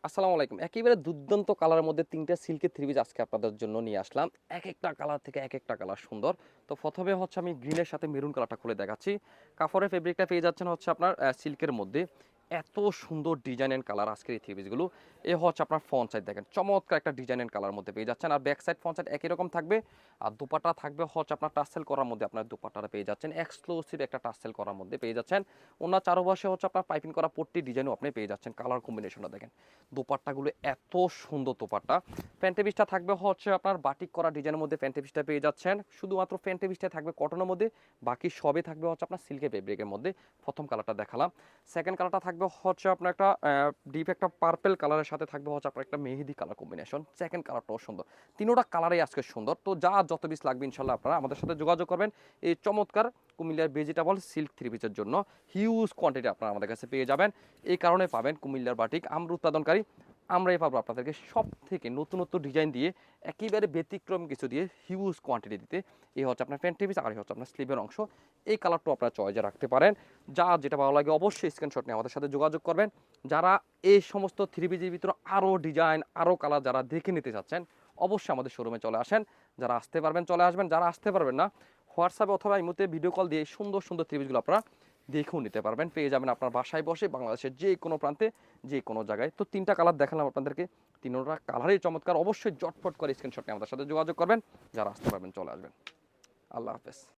আসসালামু আলাইকুম। একেবারে দুর্দান্ত কালারের মধ্যে ৩ টা সিল্কের থ্রি পিস আজকে আপনাদের জন্য নিয়ে আসলাম। একেকটা কালার থেকে একেকটা কালার সুন্দর। তো ১ম এ হচ্ছে আমি গ্রিনের সাথে মেরুন কালারটা খুলে দেখাচ্ছি। কাপড়ের ফেব্রিকটা পেয়ে যাচ্ছেন হচ্ছে আপনার সিল্কের মধ্যে। এত সুন্দর ডিজাইন এন্ড কালার আজকের এই থ্রি পিসগুলো। এ হচ্ছে আপনার ফ্রন্ট সাইড দেখেন। চমৎকার একটা ডিজাইন এন্ড কালার মধ্যে পেয়ে যাচ্ছেন। আর ব্যাক সাইড ফ্রন্ট সাইড একই রকম থাকবে। আর দোপাট্টা থাকবে হচ্ছে আপনার টাসেল করার মধ্যে আপনার দোপাট্টাটা পেয়ে যাচ্ছেন। এক্সক্লুসিভ একটা টাসেল করার মধ্যে পেয়ে যাচ্ছেন। ওনার চারপাশে হচ্ছে আপনার পাইপিং করা পট্টি ডিজাইনও আপনি পেয়ে যাচ্ছেন। কালার কম্বিনেশনটা দেখেন। দোপাট্টাগুলো এত সুন্দর দোপাট্টা। প্যান্টের পিসটা থাকবে হচ্ছে আপনার বাটিক করা ডিজাইনের মধ্যে প্যান্টের পিসটা পেয়ে যাচ্ছেন। শুধুমাত্র প্যান্টের পিসটা থাকবে কটনের মধ্যে, বাকি সবই থাকবে হচ্ছে আপনার সিল্কের ফেব্রিকের মধ্যে। প্রথম কালারটা দেখালাম। সেকেন্ড কালারটা থাকবে হচ্ছে আপনার একটা ডিপ একটা পার্পেল কালারের সাথে থাকবে হচ্ছে আপনার একটা মেহেদি কালার কম্বিনেশন। সেকেন্ড কালারটাও সুন্দর। তিনোটা কালারই আজকে সুন্দর। তো যা যত পিস লাগবে ইনশাল্লাহ আপনারা আমাদের সাথে যোগাযোগ করবেন এই চমৎকার কুমিল্লার ভেজিটেবল সিল্ক থ্রি পিসের জন্য। হিউজ কোয়ান্টিটি আপনারা আমাদের কাছে পেয়ে যাবেন। এই কারণে পাবেন কুমিল্লার বাটিক আমরা উৎপাদনকারী, আমরাই পাবো আপনাদেরকে সব থেকে নতুন নতুন ডিজাইন দিয়ে একেবারে ব্যতিক্রম কিছু দিয়ে হিউজ কোয়ান্টিটি দিতে। এই হচ্ছে আপনার প্যান্ট পিস আর এই হচ্ছে আপনার স্লিভের অংশ। এই কালারটাও আপনারা চয়েসে রাখতে পারেন। যা যেটা ভালো লাগে অবশ্যই স্ক্রিনশট নিয়ে আমাদের সাথে যোগাযোগ করবেন। যারা এই সমস্ত থ্রি পিসের ভিতরে আরও ডিজাইন আরও কালার যারা দেখে নিতে চাচ্ছেন অবশ্যই আমাদের শোরুমে চলে আসেন। যারা আসতে পারবেন চলে আসবেন, যারা আসতে পারবেন না হোয়াটসঅ্যাপে অথবা এই মুহূর্তে ভিডিও কল দিয়ে সুন্দর সুন্দর থ্রি পিসগুলো আপনারা দেখেও নিতে পারবেন। পেয়ে যাবেন আপনার বাসায় বসে বাংলাদেশের যে কোনো প্রান্তে যে কোনো জায়গায়। তো ৩টা কালার দেখালাম আপনাদেরকে, তিনোটা কালারই চমৎকার। অবশ্যই জটফট করে স্ক্রিনশট নিয়ে আমাদের সাথে যোগাযোগ করবেন। যারা আসতে পারবেন চলে আসবেন। আল্লাহ হাফেজ।